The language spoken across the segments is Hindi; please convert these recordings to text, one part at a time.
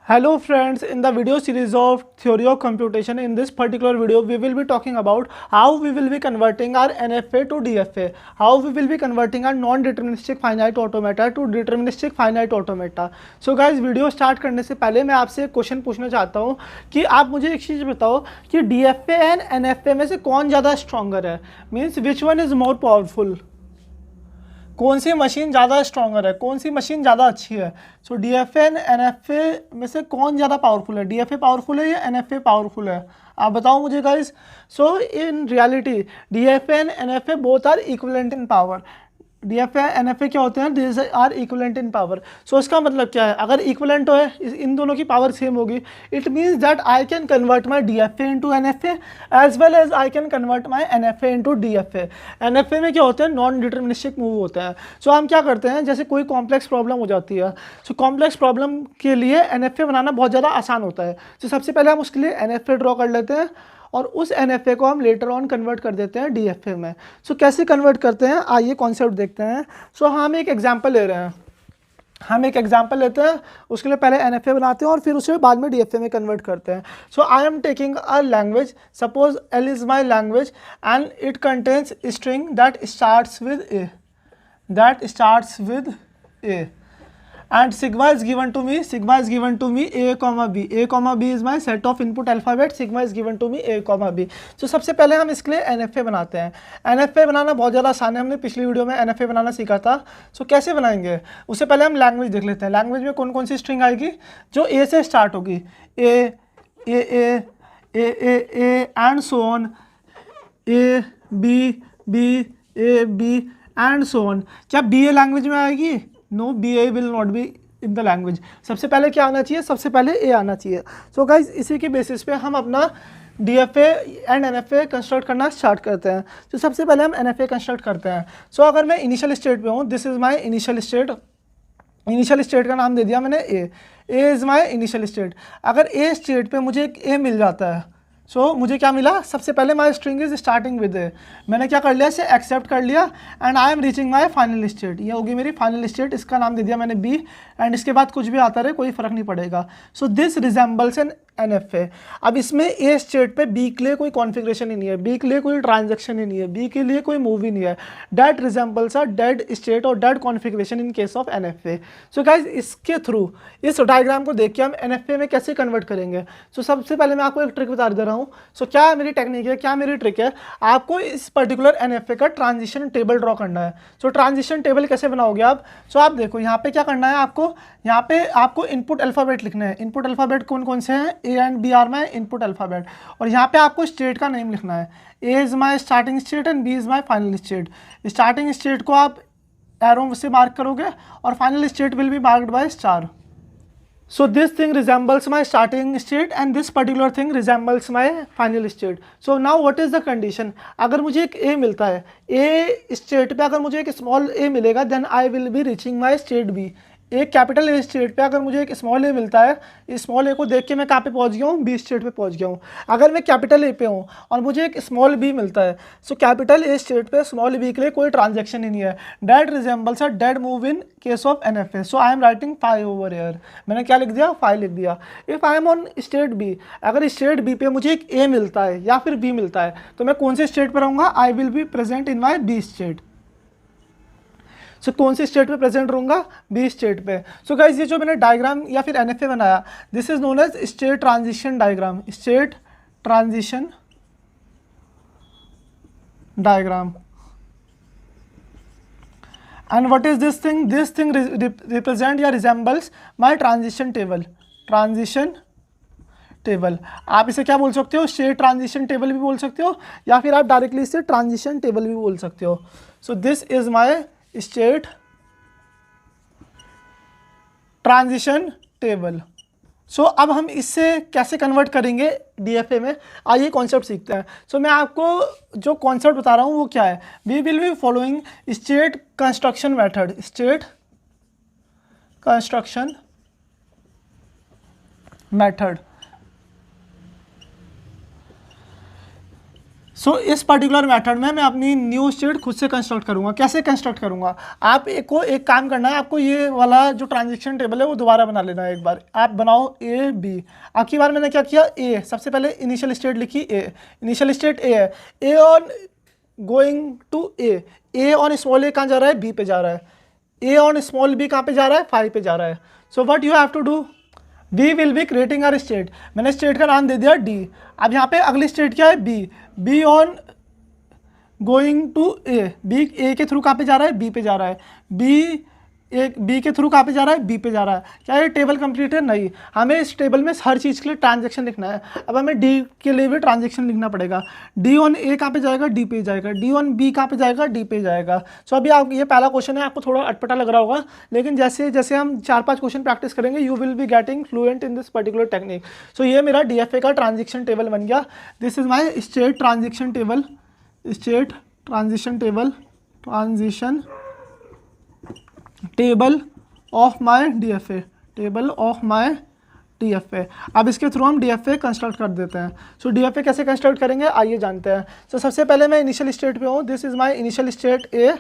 Hello friends, in the video series of theory of computation, in this particular video we will be talking about how we will be converting our NFA to DFA, how we will be converting our non-deterministic finite automata to deterministic finite automata. So guys, video start करने से पहले मैं आपसे एक क्वेश्चन पूछना चाहता हूँ कि आप मुझे एक चीज़ बताओ कि DFA एंड NFA में से कौन ज़्यादा स्ट्रॉन्गर है, means which one is more powerful, कौन सी मशीन ज़्यादा स्ट्रॉन्गर है, कौन सी मशीन ज़्यादा अच्छी है. सो DFA एंड NFA में से कौन ज़्यादा पावरफुल है, DFA पावरफुल है या NFA पावरफुल है, आप बताओ मुझे guys. So in reality DFA and NFA both are equivalent in power. DFA NFA क्या होते हैं, this are equivalent in power. So इसका मतलब क्या है, अगर इक्विवेलेंट हो इन दोनों की पावर सेम होगी, it means that I can convert my DFA into NFA as well as I can convert my NFA into DFA. NFA में क्या होते हैं, नॉन डिटर्मिनिस्टिक मूव होते हैं. सो हम क्या करते हैं, जैसे कोई कॉम्प्लेक्स प्रॉब्लम हो जाती है, सो कॉम्प्लेक्स प्रॉब्लम के लिए NFA बनाना बहुत ज़्यादा आसान होता है. तो सबसे पहले हम उसके लिए NFA ड्रॉ कर लेते हैं और उस NFA को हम लेटर ऑन कन्वर्ट कर देते हैं DFA में. सो कैसे कन्वर्ट करते हैं, आइए कॉन्सेप्ट देखते हैं. सो हम एक एग्जांपल ले रहे हैं, हम एक एग्जांपल लेते हैं, उसके लिए पहले NFA बनाते हैं और फिर उसे बाद में DFA में कन्वर्ट करते हैं. So I am taking a language, suppose L is my language and it contains string that starts with A, and sigma is given to me A comma B. A comma B is my set of input alphabet. Sigma is given to me A comma B. So सबसे पहले हम इसके लिए NFA बनाते हैं. NFA बनाना बहुत ज़्यादा आसान है, हमने पिछली वीडियो में NFA बनाना सीखा था. सो कैसे बनाएंगे, उससे पहले हम लैंग्वेज देख लेते हैं. लैंग्वेज में कौन कौन सी स्ट्रिंग आएगी, जो A से स्टार्ट होगी, A and so on, A B and so on. क्या BA लैंग्वेज में आएगी, no, BA will not be in the language. सबसे पहले क्या आना चाहिए, सबसे पहले A आना चाहिए. सो गाइज इसी के बेसिस पे हम अपना DFA एंड NFA कंस्ट्रक्ट करना स्टार्ट करते हैं. तो सबसे पहले हम NFA कंस्ट्रक्ट करते हैं. सो अगर मैं इनिशियल स्टेट पे हूँ, this is my initial state. Initial state का नाम दे दिया मैंने A is my initial state. अगर A स्टेट पे मुझे एक A मिल जाता है, सो मुझे क्या मिला, सबसे पहले my string is starting with A. मैंने क्या कर लिया, इसे एक्सेप्ट कर लिया and I am reaching my final state. ये होगी मेरी फाइनल स्टेट, इसका नाम दे दिया मैंने B एंड इसके बाद कुछ भी आता रहे, कोई फर्क नहीं पड़ेगा. So this resembles an NFA. अब इसमें A स्टेट पे B के लिए कोई कॉन्फ़िगरेशन ही नहीं है, B के लिए कोई ट्रांजेक्शन ही नहीं है, B के लिए कोई मूव ही नहीं है. That resembles are dead state और dead configuration in case of NFA. So guys इसके थ्रू, इस डायग्राम को देख के हम NFA में कैसे कन्वर्ट करेंगे. सो सबसे पहले मैं आपको एक ट्रिक बता दे रहा हूँ. सो क्या मेरी टेक्निक है, क्या मेरी ट्रिक है, आपको इस पर्टिकुलर NFA का ट्रांजिशन टेबल ड्रॉ करना है. सो ट्रांजिशन टेबल कैसे बनाओगे आप, सो आप देखो यहाँ पे क्या करना है आपको, यहाँ पे आपको इनपुट अल्फ़ाबेट लिखना है. इनपुट अल्फ़ाबेट कौन कौन से हैं, A and B are my input alphabet. और यहाँ पे आपको स्टेट का नेम लिखना है. A is my starting state and B is my final state. Starting state को आप एरो से मार्क करोगे और final state will be marked by star. So this thing resembles my starting state and this particular thing resembles my final state. So now what is the condition, अगर मुझे एक A मिलता है, A स्टेट पे अगर मुझे एक स्मॉल A मिलेगा, then I will be reaching my state B. एक कैपिटल A स्टेट पे अगर मुझे एक स्मॉल A मिलता है, इस स्मॉल A को देख के मैं कहाँ पे पहुँच गया हूँ, B स्टेट पे पहुँच गया हूँ. अगर मैं कैपिटल A पे हूँ और मुझे एक स्मॉल B मिलता है, सो कैपिटल A स्टेट पे स्मॉल B के लिए कोई ट्रांजेक्शन ही नहीं है. Dead resembles are dead move in case of NFA. So I am writing 5 over air. मैंने क्या लिख दिया, 5 लिख दिया. If I am on state B, अगर स्टेट B पे मुझे एक A मिलता है या फिर B मिलता है, तो मैं कौन से स्टेट पर रहूँगा, I will be present in my B state. So कौन सी स्टेट पे प्रेजेंट रहूँगा, B स्टेट पे. सो गाइज ये जो मैंने डायग्राम या फिर NFA बनाया, this is known as state transition diagram. State transition diagram. And what is this thing, this thing represent या resembles my transition table. Transition table आप इसे क्या बोल सकते हो, स्टेट ट्रांजिशन टेबल भी बोल सकते हो, या फिर आप डायरेक्टली इसे ट्रांजिशन टेबल भी बोल सकते हो. So this is my state transition table. So अब हम इससे कैसे कन्वर्ट करेंगे DFA में, आइए कॉन्सेप्ट सीखते हैं. सो मैं आपको जो कॉन्सेप्ट बता रहा हूँ वो क्या है, we will be following state construction method. State construction method. So so इस पर्टिकुलर मेथड में मैं अपनी न्यू स्टेट खुद से कंस्ट्रक्ट करूंगा। कैसे कंस्ट्रक्ट करूंगा, आप एक काम करना है, आपको ये वाला जो ट्रांजेक्शन टेबल है वो दोबारा बना लेना है। एक बार आप बनाओ ए बी। अब की बार मैंने क्या किया, ए सबसे पहले इनिशियल स्टेट लिखी, ए इनिशियल स्टेट ए है, A on going to A on small A कहाँ जा रहा है, बी पे जा रहा है, ए ऑन स्मॉल बी कहाँ पे जा रहा है, 5 पे जा रहा है। So what you have to do, we will be creating R state. मैंने स्टेट का नाम दे दिया डी। अब यहाँ पे अगली स्टेट क्या है, B, B on going to A, B A के थ्रू कहाँ पे जा रहा है, बी पे जा रहा है, बी के थ्रू कहाँ पे जा रहा है, बी पे जा रहा है। क्या ये टेबल कंप्लीट है, नहीं, हमें इस टेबल में हर चीज़ के लिए ट्रांजेक्शन लिखना है। अब हमें डी के लिए भी ट्रांजेक्शन लिखना पड़ेगा। डी ऑन ए कहाँ पे जाएगा, डी पे जाएगा, डी ऑन बी कहाँ पे जाएगा, डी पे जाएगा। सो अभी आप ये पहला क्वेश्चन है, आपको थोड़ा अटपटा लग रहा होगा, लेकिन जैसे जैसे हम 4-5 क्वेश्चन प्रैक्टिस करेंगे you will be getting fluent in this particular technique. So ये मेरा DFA का ट्रांजेक्शन टेबल बन गया। This is my state transaction table, state transition table of my DFA, table of my DFA। अब इसके थ्रू हम DFA कंस्ट्रक्ट कर देते हैं। सो DFA कैसे कंस्ट्रक्ट करेंगे आइए जानते हैं। सो सबसे पहले मैं इनिशियल स्टेट पे हूँ, this is my initial state A.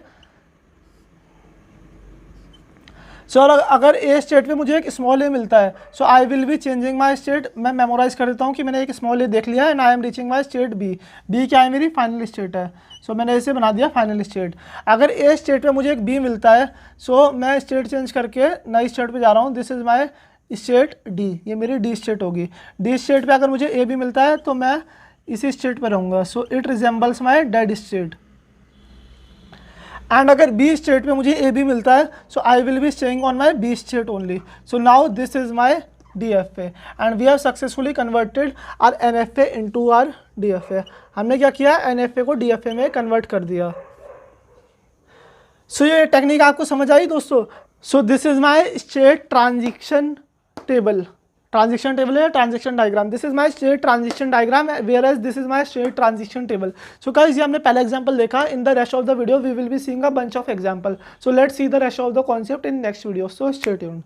So अगर ए स्टेट पे मुझे एक स्मॉल ए मिलता है, so I will be changing my state. मैं मेमोराइज कर देता हूँ कि मैंने एक स्मॉल ए देख लिया है and I am reaching my state B. B क्या है, मेरी फाइनल स्टेट है। सो मैंने इसे बना दिया फाइनल स्टेट। अगर ए स्टेट पे मुझे एक बी मिलता है, सो मैं स्टेट चेंज करके नई स्टेट पे जा रहा हूँ, this is my state D, ये मेरी डी स्टेट होगी। डी स्टेट पे अगर मुझे ए बी मिलता है तो मैं इसी स्टेट पे रहूँगा। So it resembles my dead state. And अगर बी स्टेट पे मुझे ए बी मिलता है, so I will be staying on my B state only. So now this is my DFA and we have successfully converted our NFA into our DFA। हमने क्या किया, NFA को DFA में कन्वर्ट कर दिया। सो ये टेक्निक आपको समझ आई दोस्तों। So this is my state transition table, transition table है transition diagram. This is my state transition diagram whereas this is my state transition table. So guys ये हमने पहला एग्जांपल देखा। In the rest of the video we will be seeing a bunch of example. So let's see the rest of the concept in next video. So stay tuned.